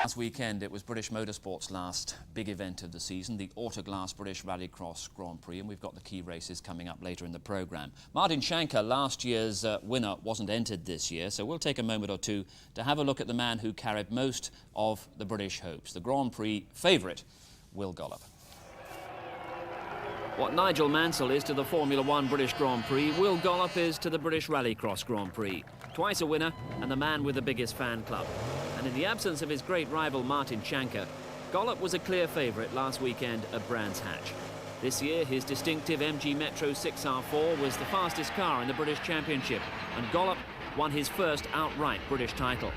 Last weekend it was British Motorsport's last big event of the season, the Autoglass British Rallycross Grand Prix, and we've got the key races coming up later in the programme. Martin Schanker, last year's winner, wasn't entered this year, so we'll take a moment or two to have a look at the man who carried most of the British hopes, the Grand Prix favourite, Will Gollop. What Nigel Mansell is to the Formula One British Grand Prix, Will Gollop is to the British Rallycross Grand Prix. Twice a winner and the man with the biggest fan club. And in the absence of his great rival Martin Schanker, Gollop was a clear favourite last weekend at Brands Hatch. This year, his distinctive MG Metro 6R4 was the fastest car in the British Championship, and Gollop won his first outright British title.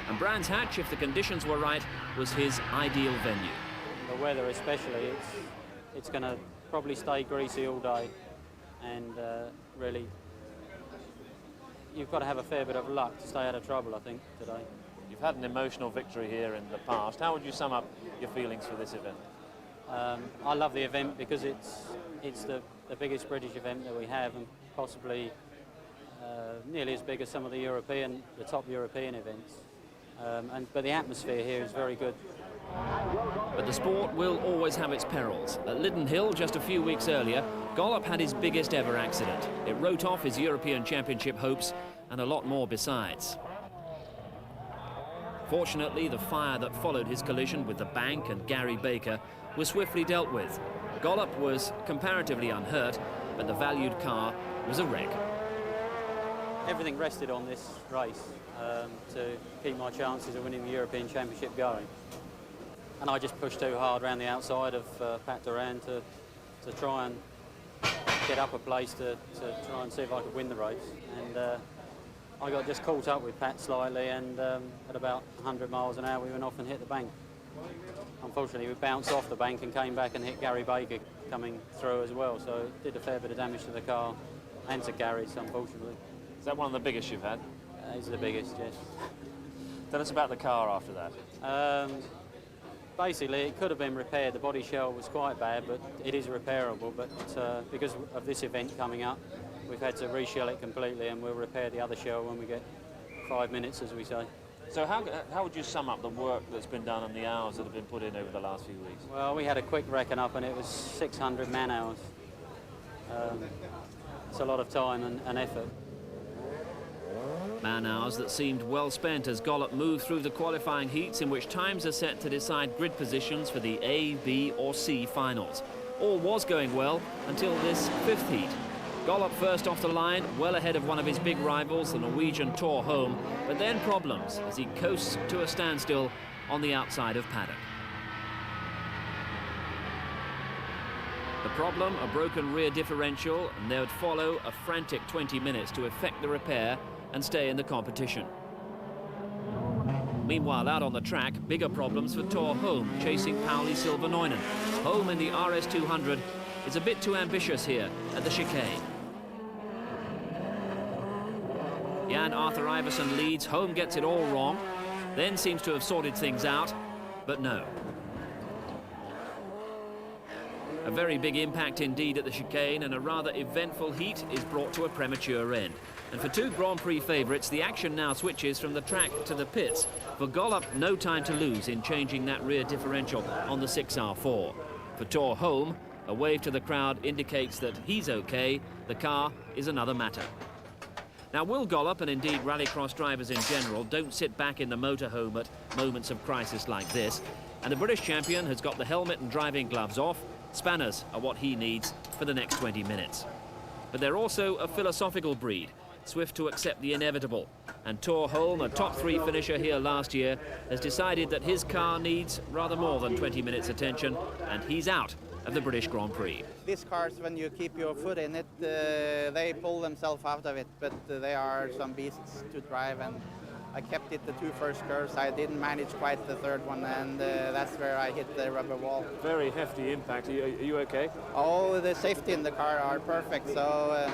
And Brands Hatch, if the conditions were right, was his ideal venue. The weather especially, it's going to probably stay greasy all day, and really you've got to have a fair bit of luck to stay out of trouble, I think, today. You've had an emotional victory here in the past. How would you sum up your feelings for this event? I love the event because it's the biggest British event that we have, and possibly nearly as big as some of the top European events. But the atmosphere here is very good. But the sport will always have its perils. At Liddon Hill, just a few weeks earlier, Gollop had his biggest ever accident. It wrote off his European Championship hopes and a lot more besides. Fortunately, the fire that followed his collision with the bank and Gary Baker was swiftly dealt with. Gollop was comparatively unhurt, but the valued car was a wreck. Everything rested on this race to keep my chances of winning the European Championship going. And I just pushed too hard around the outside of Pat Duran to try and get up a place to try and see if I could win the race. And I got just caught up with Pat slightly, and at about 100 miles an hour we went off and hit the bank. Unfortunately, we bounced off the bank and came back and hit Gary Baker coming through as well, so it did a fair bit of damage to the car and to Gary's, unfortunately. Is that one of the biggest you've had? It's the biggest, yes. Tell us about the car after that. Basically, it could have been repaired. The body shell was quite bad, but it is repairable. But because of this event coming up, we've had to reshell it completely, and we'll repair the other shell when we get 5 minutes, as we say. So how would you sum up the work that's been done and the hours that have been put in over the last few weeks? Well, we had a quick reckon up, and it was 600 man-hours. It's a lot of time and effort. Man-hours that seemed well spent as Gollop moved through the qualifying heats in which times are set to decide grid positions for the A, B or C finals. All was going well until this fifth heat. Gollop first off the line, well ahead of one of his big rivals, the Norwegian Tor Holm, but then problems as he coasts to a standstill on the outside of paddock. The problem, a broken rear differential, and there would follow a frantic 20 minutes to effect the repair and stay in the competition. Meanwhile, out on the track, bigger problems for Tor Holm, chasing Pauli Silvernoinen. Holm in the RS200 is a bit too ambitious here at the chicane. Jan Arthur Iverson leads, Holm gets it all wrong, then seems to have sorted things out, but no. A very big impact indeed at the chicane, and a rather eventful heat is brought to a premature end. And for two Grand Prix favourites, the action now switches from the track to the pits. For Gollop, no time to lose in changing that rear differential on the 6R4. For Tor Holm, a wave to the crowd indicates that he's okay, the car is another matter. Now, Will Gollop, and indeed rallycross drivers in general, don't sit back in the motorhome at moments of crisis like this. And the British champion has got the helmet and driving gloves off. Spanners are what he needs for the next 20 minutes. But they're also a philosophical breed, swift to accept the inevitable. And Tor Holm, a top 3 finisher here last year, has decided that his car needs rather more than 20 minutes attention, and he's out of the British Grand Prix. These cars, when you keep your foot in it, they pull themselves out of it, but they are some beasts to drive, and I kept it the 2 first curves. I didn't manage quite the 3rd one, and that's where I hit the rubber wall. Very hefty impact. Are you okay? Oh, the safety in the car are perfect, so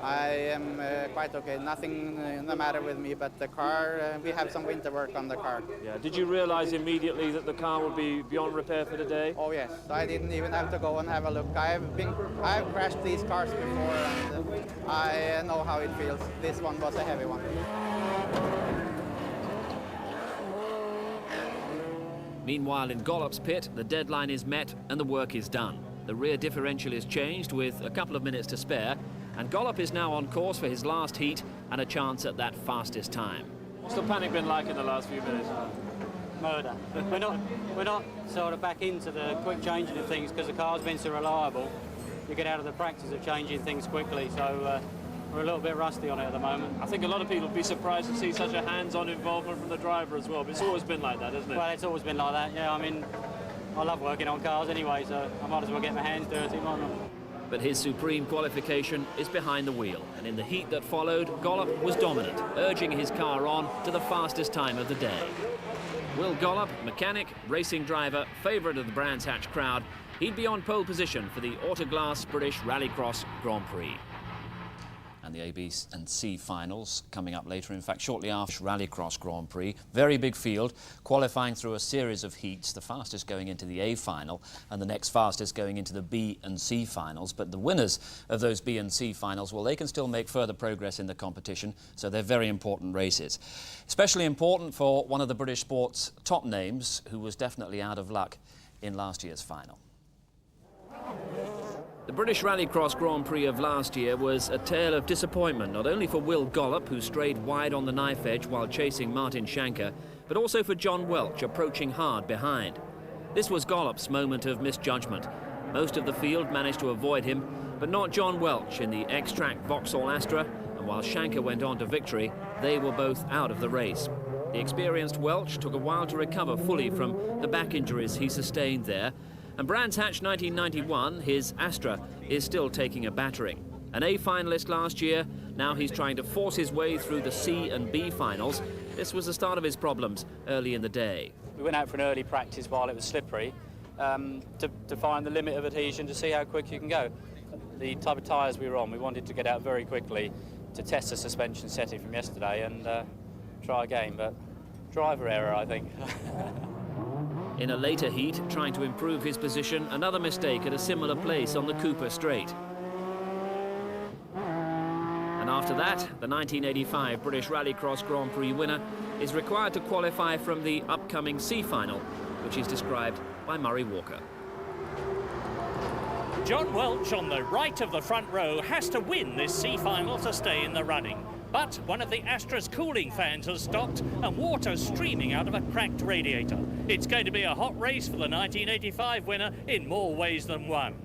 I am quite okay. Nothing the matter with me, but the car, we have some winter work on the car. Yeah. Did you realise immediately that the car would be beyond repair for today? Oh yes, I didn't even have to go and have a look. I've crashed these cars before, and I know how it feels. This one was a heavy one. Meanwhile, in Gollop's pit, the deadline is met and the work is done. The rear differential is changed with a couple of minutes to spare, and Gollop is now on course for his last heat and a chance at that fastest time. What's the panic been like in the last few minutes? Murder. We're not sort of back into the quick changing of things because the car's been so reliable. You get out of the practice of changing things quickly, so we're a little bit rusty on it at the moment. I think a lot of people would be surprised to see such a hands-on involvement from the driver as well, but it's always been like that, isn't it? Well, it's always been like that, yeah. I mean, I love working on cars anyway, so I might as well get my hands dirty, mightn't I? But his supreme qualification is behind the wheel, and in the heat that followed, Gollop was dominant, urging his car on to the fastest time of the day. Will Gollop, mechanic, racing driver, favourite of the Brands Hatch crowd, he'd be on pole position for the Autoglass British Rallycross Grand Prix. And the A, B and C finals coming up later. In fact, shortly after Rallycross Grand Prix. Very big field, qualifying through a series of heats, the fastest going into the A final and the next fastest going into the B and C finals. But the winners of those B and C finals, well, they can still make further progress in the competition, so they're very important races. Especially important for one of the British sport's top names, who was definitely out of luck in last year's final. The British Rallycross Grand Prix of last year was a tale of disappointment, not only for Will Gollop, who strayed wide on the knife edge while chasing Martin Shanker, but also for John Welch, approaching hard behind. This was Gollop's moment of misjudgment. Most of the field managed to avoid him, but not John Welch in the X-Track Vauxhall Astra, and while Shanker went on to victory, they were both out of the race. The experienced Welch took a while to recover fully from the back injuries he sustained there, and Brands Hatch 1991, his Astra, is still taking a battering. An A finalist last year, now he's trying to force his way through the C and B finals. This was the start of his problems early in the day. We went out for an early practice while it was slippery to find the limit of adhesion, to see how quick you can go. The type of tyres we were on, we wanted to get out very quickly to test the suspension setting from yesterday and try again, but driver error, I think. In a later heat, trying to improve his position, another mistake at a similar place on the Cooper Straight. And after that, the 1985 British Rallycross Grand Prix winner is required to qualify from the upcoming C final, which is described by Murray Walker. John Welch on the right of the front row has to win this C final to stay in the running. But one of the Astra's cooling fans has stopped and water's streaming out of a cracked radiator. It's going to be a hot race for the 1985 winner in more ways than one.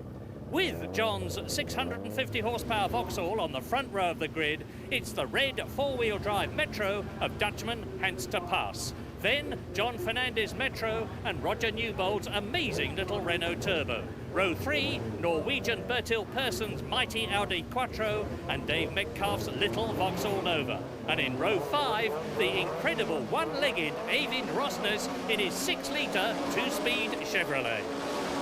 With John's 650 horsepower Vauxhall on the front row of the grid, it's the red four-wheel drive Metro of Dutchman Hans to pass. Then John Fernandez Metro and Roger Newbold's amazing little Renault Turbo. Row 3, Norwegian Bertil Persson's mighty Audi Quattro and Dave Metcalf's little Vauxhall Nova. And in row 5, the incredible one-legged Eivind Rosnes in his 6-litre two-speed Chevrolet.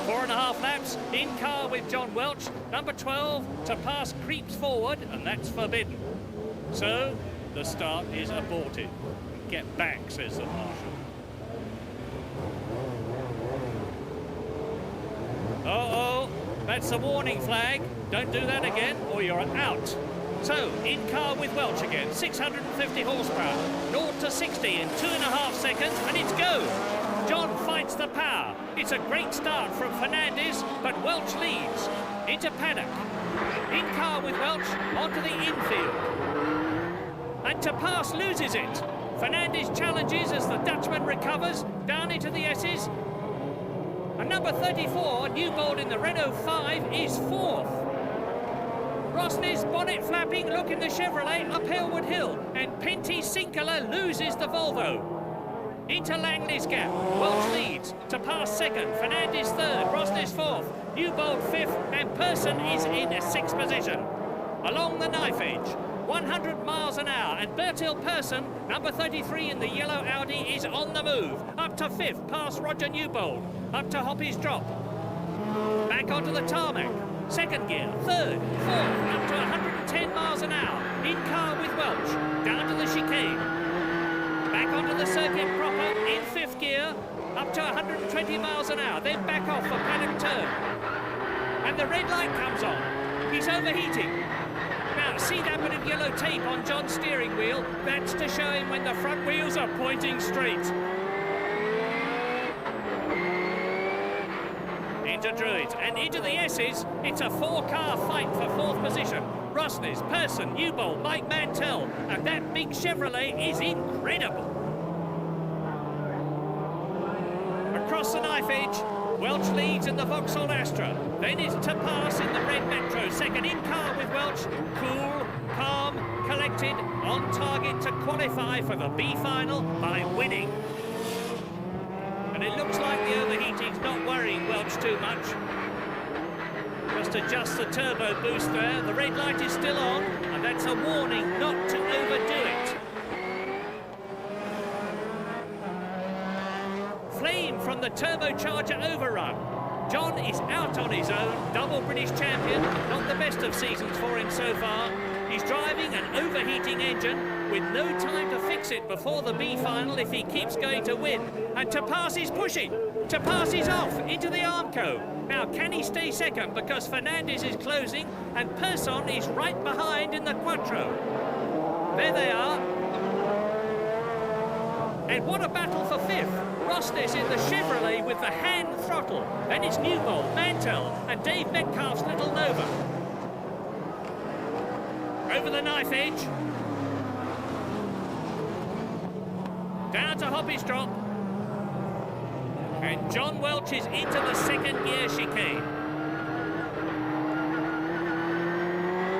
4.5 laps, in car with John Welch, number 12, to pass creeps forward, and that's forbidden. So, the start is aborted. Get back, says the marshal. Uh-oh, that's the warning flag. Don't do that again or you're out. So, in car with Welch again, 650 horsepower, 0 to 60 in 2.5 seconds, and it's go. John fights the power. It's a great start from Fernandez, but Welch leads. Into paddock. In car with Welch, onto the infield. And to pass loses it. Fernandez challenges as the Dutchman recovers, down into the S's. And number 34, Newbold in the Renault 5, is 4th. Rosnes bonnet flapping, look in the Chevrolet up Hillwood Hill, and Penty Sinkler loses the Volvo. Into Langley's gap, Welch leads, to pass 2nd, Fernandez 3rd, Rosnes 4th, Newbold 5th, and Persson is in 6th position. Along the knife edge, 100 miles an hour, and Bertil Persson, number 33 in the yellow Audi, is on the move. Up to 5th, past Roger Newbold, up to Hoppy's drop. Back onto the tarmac, 2nd gear, 3rd, 4th, up to 110 miles an hour. In car with Welch, down to the chicane. Back onto the circuit proper, in 5th gear, up to 120 miles an hour, then back off for paddock turn. And the red light comes on. He's overheating. Now, see that bit of yellow tape on John's steering wheel? That's to show him when the front wheels are pointing straight. into Druids and into the S's. It's a 4-car fight for 4th position. Rosnes, Persson, Newbold, Mike Mantell, and that big Chevrolet is incredible. Across the knife edge, Welch leads in the Vauxhall Astra. Then it's to pass in the red Metro. Second in car with Welch. Cool, calm, collected, on target to qualify for the B final by winning. And it looks like the overheating's not worrying Welch too much. Just adjust the turbo boost there. The red light is still on, and that's a warning not to overdo it. Flame from the turbocharger overrun. John is out on his own, double British champion, not the best of seasons for him so far. He's driving an overheating engine with no time to fix it before the B final if he keeps going to win. And Tapas is pushing. Tapas is off into the Armco. Now, can he stay second? Because Fernandez is closing and Persson is right behind in the Quattro. There they are. And what a battle for 5th. Rosnes in the Chevrolet with the hand throttle. Then it's Newbold, Mantell, and Dave Metcalf's little Nova. Over the knife edge. Down to Hoppy's drop. And John Welch is into the 2nd gear chicane.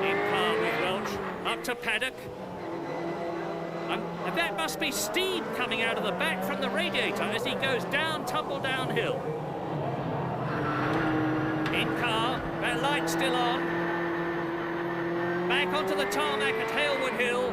In car with Welch. Up to Paddock. And that must be steam coming out of the back from the radiator as he goes down, tumble downhill. In car, that light's still on. Back onto the tarmac at Halewood Hill.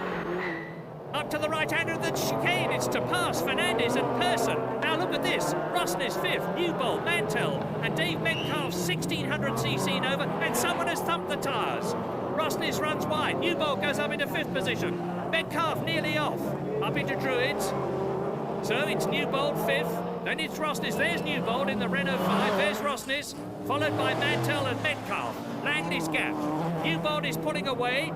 Up to the right-hander of the chicane, it's to pass Fernandez and Persson. Now look at this, Rosnes 5th, Newbold, Mantell, and Dave Metcalf's 1600cc Nova, and someone has thumped the tyres. Rosnes runs wide, Newbold goes up into 5th position. Metcalf nearly off, up into Druids. So it's Newbold 5th, then it's Rosnes. There's Newbold in the Renault 5, there's Rosnes, followed by Mantell and Metcalf. Langley's gap. Newbold is pulling away,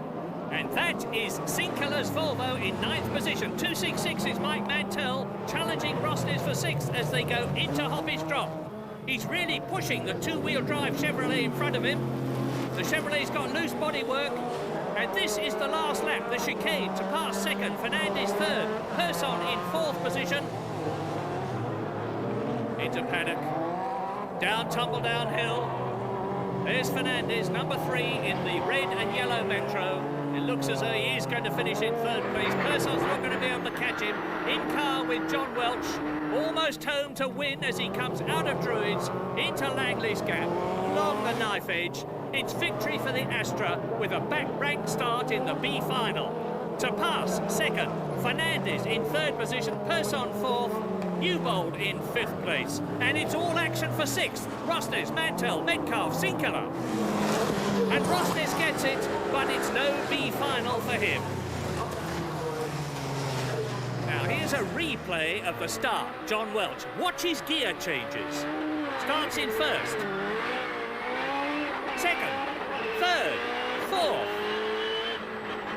and that is Sinclair's Volvo in 9th position. 266 is Mike Mantell, challenging Rosnes for 6th as they go into Hoppy's drop. He's really pushing the 2-wheel drive Chevrolet in front of him. The Chevrolet's got loose bodywork. And this is the last lap, the chicane to pass 2nd, Fernandez 3rd, Persson in 4th position. Into Paddock, down, tumble downhill. There's Fernandez, number 3 in the red and yellow Metro. It looks as though he is going to finish in 3rd place. Persson's not going to be able to catch him. In car with John Welch, almost home to win as he comes out of Druids into Langley's gap, along the knife edge. It's victory for the Astra with a back rank start in the B final. To pass 2nd, Fernandez in 3rd position, Persson 4th, Newbold in 5th place. And it's all action for 6th. Rosnes, Mantell, Metcalf, Sinclair. And Rosnes gets it, but it's no B final for him. Now here's a replay of the start. John Welch, watch his gear changes. Starts in 1st. 2nd, 3rd, 4th,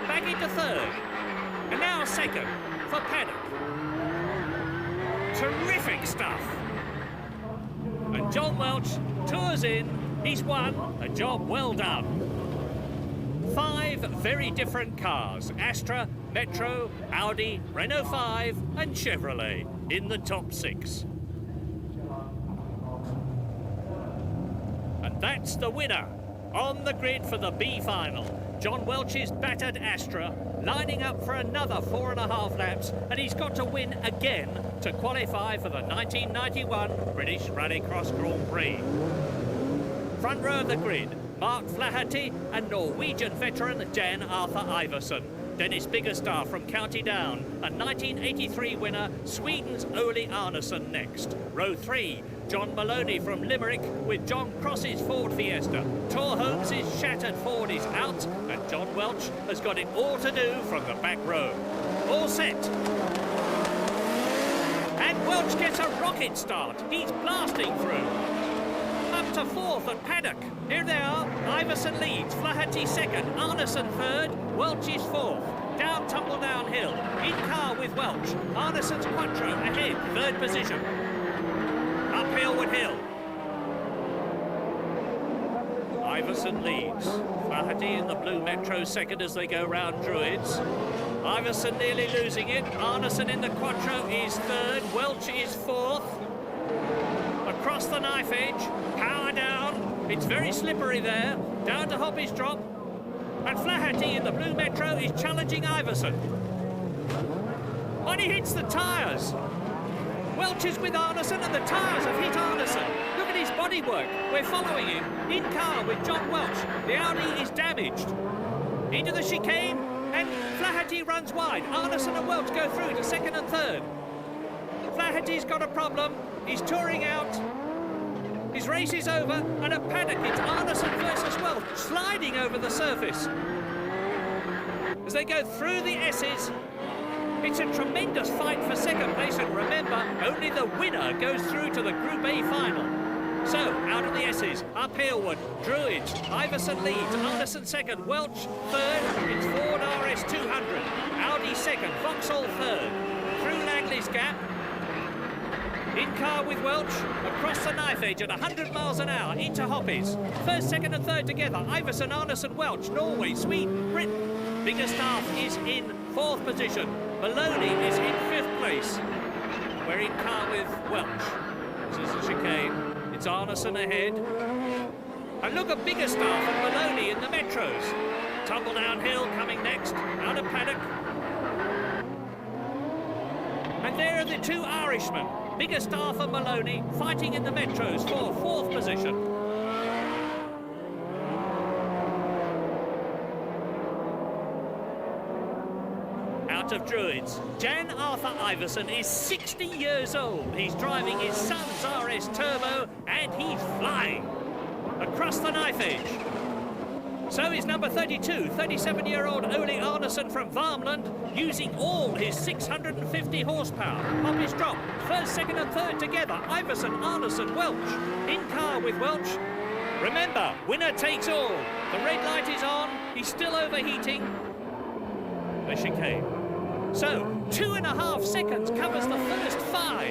back into 3rd, and now 2nd for Paddock. Terrific stuff. And John Welch tours in, he's won, a job well done. 5 very different cars, Astra, Metro, Audi, Renault 5 and Chevrolet in the top 6. And that's the winner. On the grid for the B final, John Welch's battered Astra, lining up for another 4.5 laps, and he's got to win again to qualify for the 1991 British Rallycross Grand Prix. Front row of the grid, Mark Flaherty and Norwegian veteran Jan Arthur Iverson. Dennis Biggerstar from County Down, a 1983 winner, Sweden's Ole Arneson next. Row 3, John Maloney from Limerick with John Cross's Ford Fiesta. Tor Holmes' shattered Ford is out, and John Welch has got it all to do from the back row. All set. And Welch gets a rocket start. He's blasting through. Up to 4th at Paddock. Here they are. Iverson leads, Flaherty 2nd, Arneson 3rd, Welch is 4th. Down, tumble downhill. In car with Welch. Arneson's Quattro ahead, 3rd position. Up Halewood Hill. Iverson leads. Flaherty in the blue Metro second as they go round Druids. Iverson nearly losing it. Arneson in the Quattro is third. Welch is fourth. Across the knife edge, power down. It's very slippery there. Down to Hoppy's drop. And Flaherty in the blue Metro is challenging Iverson. And he hits the tyres. Welch is with Arneson and the tyres have hit Arneson. Look at his bodywork. We're following him in car with John Welch. The Audi is damaged. Into the chicane and Flaherty runs wide. Arneson and Welch go through to second and third. Flaherty's got a problem. He's touring out. His race is over and a paddock. It's Arneson versus Welch sliding over the surface. As they go through the S's, it's a tremendous fight for second place, and remember, only the winner goes through to the Group A final. So, out of the S's, up Halewood, Druids, Iverson leads, Arneson second, Welch third, it's Ford RS 200, Audi second, Vauxhall third, through Langley's Gap, in car with Welch, across the knife edge at 100 miles an hour, into Hoppies. First, second and third together, Iverson, Arneson, Welch, Norway, Sweden, Britain. Biggerstaff is in fourth position. Maloney is in fifth place. We're in car with Welch. This is a chicane. It's Arneson ahead. And look at Biggerstaff and Maloney in the Metros. Tumble downhill coming next, out of paddock. And there are the two Irishmen, Biggerstaff and Maloney, fighting in the Metros for fourth position. Out of Druids, Jan Arthur Iverson is 60 years old. He's driving his son's RS Turbo and he's flying across the knife edge. So is number 32, 37-year-old Ole Arneson from Värmland, using all his 650 horsepower. Hoppy's drop, first, second and third together. Iverson, Arneson, Welch, in car with Welch. Remember, winner takes all. The red light is on, he's still overheating. The chicane. So, 2.5 seconds covers the first 5.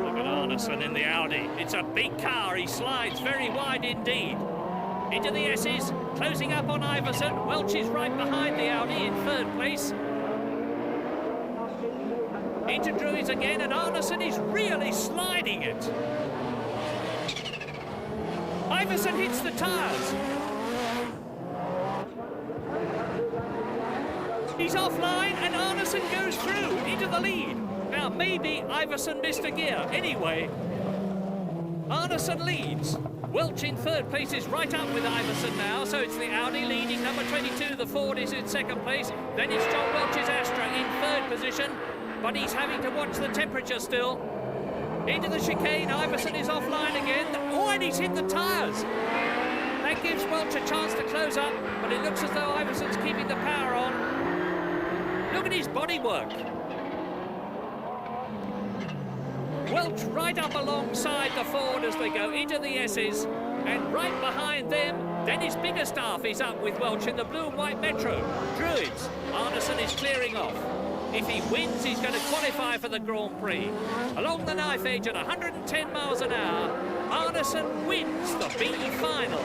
Look at Arneson in the Audi. It's a big car. He slides very wide indeed. Into the S's, closing up on Iverson. Welch is right behind the Audi in third place. Into Druids again, and Arneson is really sliding it. Iverson hits the tyres. He's offline and Arneson goes through into the lead. Now maybe Iverson missed a gear. Anyway, Arneson leads. Welch in third place is right up with Iverson now, so it's the Audi leading. Number 22, the Ford, is in second place. Then it's John Welch's Astra in third position, but he's having to watch the temperature still. Into the chicane, Iverson is offline again. Oh, and he's hit the tyres. That gives Welch a chance to close up, but it looks as though Iverson's keeping the power on. Look at his bodywork. Welch right up alongside the Ford as they go into the S's, and right behind them, Dennis Biggerstaff is up with Welch in the blue and white Metro. Druids, Arneson is clearing off. If he wins, he's going to qualify for the Grand Prix. Along the knife edge at 110 miles an hour, Arneson wins the B final.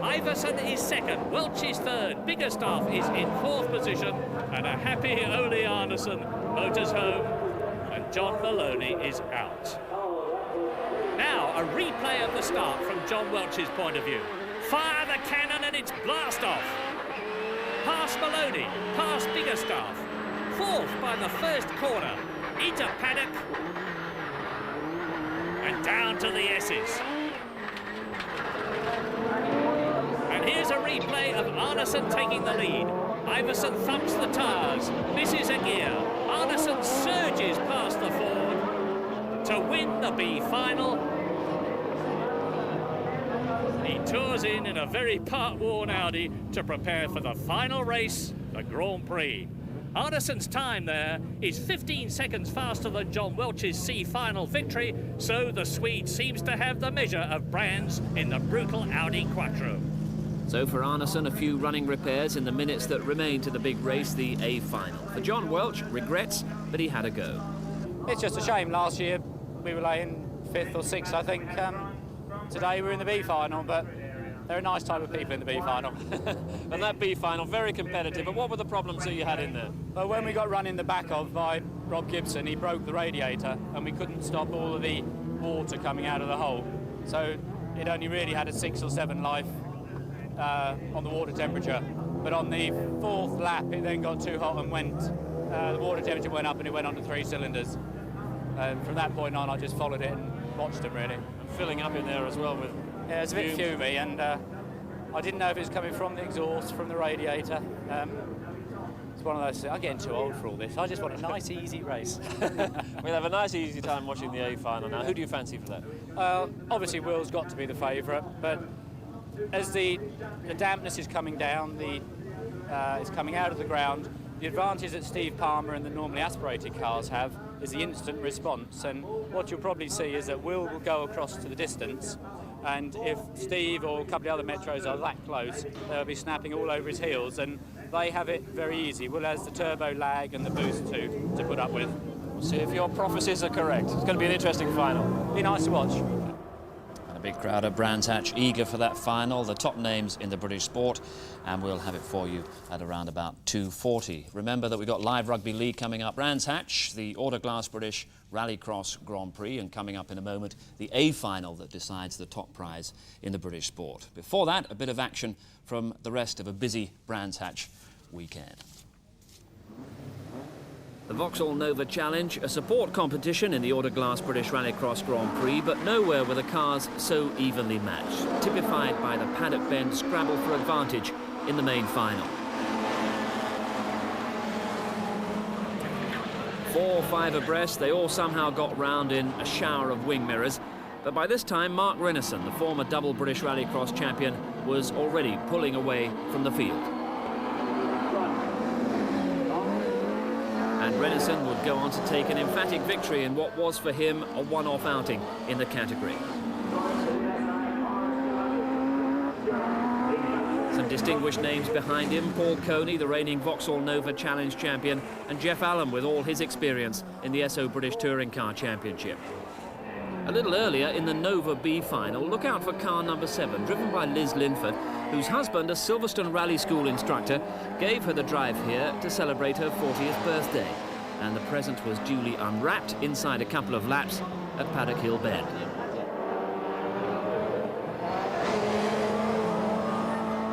Iverson is second, Welch is third, Biggerstaff is in fourth position, and a happy Ole Arneson motors home, and John Maloney is out. Now, a replay of the start from John Welch's point of view. Fire the cannon and it's blast off. Past Maloney, past Biggerstaff. Fourth by the first corner, into paddock, and down to the S's. And here's a replay of Arneson taking the lead. Iverson thumps the tyres, misses a gear. Arneson surges past the Ford to win the B final. He tours in a very part-worn Audi to prepare for the final race, the Grand Prix. Arneson's time there is 15 seconds faster than John Welch's C final victory, so the Swede seems to have the measure of brands in the brutal Audi Quattro. So for Arneson, a few running repairs in the minutes that remain to the big race, the A final. For John Welch, regrets, but he had a go. It's just a shame last year we were laying 5th or 6th, I think. Today we're in the B final, but they're a nice type of people in the B final. And that B final, very competitive. But what were the problems that you had in there? Well, when we got run in the back of by Rob Gibson, he broke the radiator and we couldn't stop all of the water coming out of the hole. So it only really had a 6 or 7 life on the water temperature. But on the 4th lap, it then got too hot and went. The water temperature went up and it went on to 3 cylinders. From that point on, I just followed it and watched them, really. And filling up in there as well with... Yeah, it's a bit fumey, and I didn't know if it was coming from the exhaust, from the radiator. It's one of those things. I'm getting too old for all this. I just want a nice, easy race. We'll have a nice, easy time watching the A final now. Who do you fancy for that? Obviously, Will's got to be the favourite, but as the dampness is coming down, it's coming out of the ground, the advantage that Steve Palmer and the normally aspirated cars have is the instant response, and what you'll probably see is that Will go across to the distance, and if Steve or a couple of other Metros are that close, they'll be snapping all over his heels, and they have it very easy. Will has the turbo lag and the boost to put up with. We'll see if your prophecies are correct. It's going to be an interesting final. Be nice to watch. And a big crowd at Brands Hatch eager for that final, the top names in the British sport, and we'll have it for you at around about 2:40. Remember that we've got live rugby league coming up. Brands Hatch, the Autoglass British Rallycross Grand Prix, and coming up in a moment, the A final that decides the top prize in the British sport. Before that, a bit of action from the rest of a busy Brands Hatch weekend. The Vauxhall Nova Challenge, a support competition in the Autoglass British Rallycross Grand Prix, but nowhere were the cars so evenly matched, typified by the paddock bend scrabble for advantage in the main final. 4 or 5 abreast, they all somehow got round in a shower of wing mirrors, but by this time Mark Renison, the former double British Rallycross champion, was already pulling away from the field. And Renison would go on to take an emphatic victory in what was for him a one-off outing in the category. Some distinguished names behind him: Paul Coney, the reigning Vauxhall Nova Challenge champion, and Jeff Allen with all his experience in the SO British Touring Car Championship. A little earlier in the Nova B final, look out for car number 7, driven by Liz Linford, whose husband, a Silverstone Rally School instructor, gave her the drive here to celebrate her 40th birthday. And the present was duly unwrapped inside a couple of laps at Paddock Hill Bend.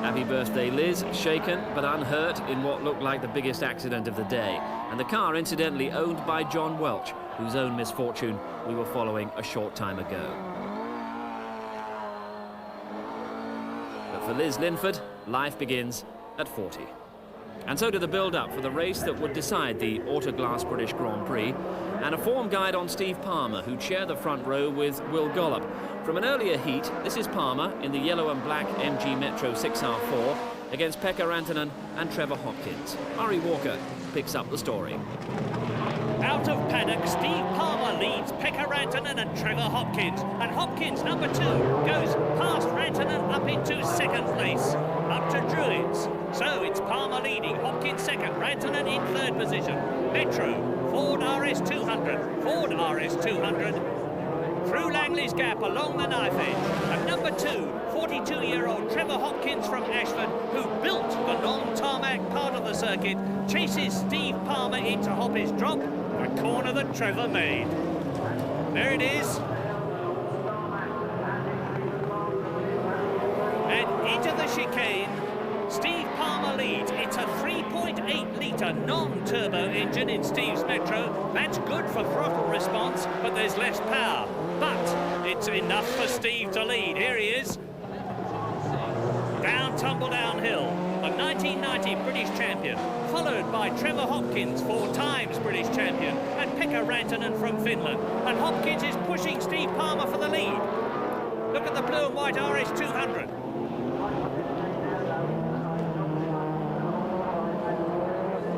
Happy birthday, Liz, shaken but unhurt in what looked like the biggest accident of the day. And the car, incidentally, owned by John Welch, whose own misfortune we were following a short time ago. But for Liz Linford, life begins at 40. And so did the build-up for the race that would decide the Autoglass British Grand Prix, and a form guide on Steve Palmer, who'd share the front row with Will Gollop. From an earlier heat, this is Palmer in the yellow and black MG Metro 6R4 against Pekka Rantanen and Trevor Hopkins. Murray Walker picks up the story. Out of paddock, Steve Palmer leads Pekka Rantanen and Trevor Hopkins. And Hopkins, number 2, goes past Rantanen up into second place, up to Druids. So it's Palmer leading, Hopkins second, Rantanen in third position. Metro, Ford RS200, Ford RS200. Through Langley's Gap along the knife edge. And number 2, 42-year-old Trevor Hopkins from Ashford, who built the non-tarmac part of the circuit, chases Steve Palmer into Hoppy's drop, the corner that Trevor made. There it is. And into the chicane, Steve Palmer leads. It's a 3.8-litre non-turbo engine in Steve's Metro. That's good for throttle response, but there's less power. But it's enough for Steve to lead. Here he is. Down, tumble downhill. The 1990 British champion, followed by Trevor Hopkins, 4 times British champion, and Pekka Rantanen from Finland. And Hopkins is pushing Steve Palmer for the lead. Look at the blue and white RS200.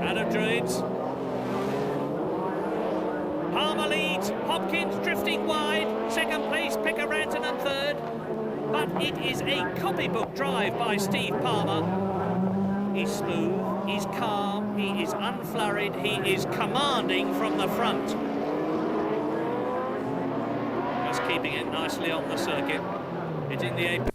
Out of Druids. Palmer leads, Hopkins drifting wide, second place, Pekka Rantanen third. But it is a copybook drive by Steve Palmer. He's smooth, he's calm, he is unflurried, he is commanding from the front. keeping it nicely on the circuit. It's in the apex.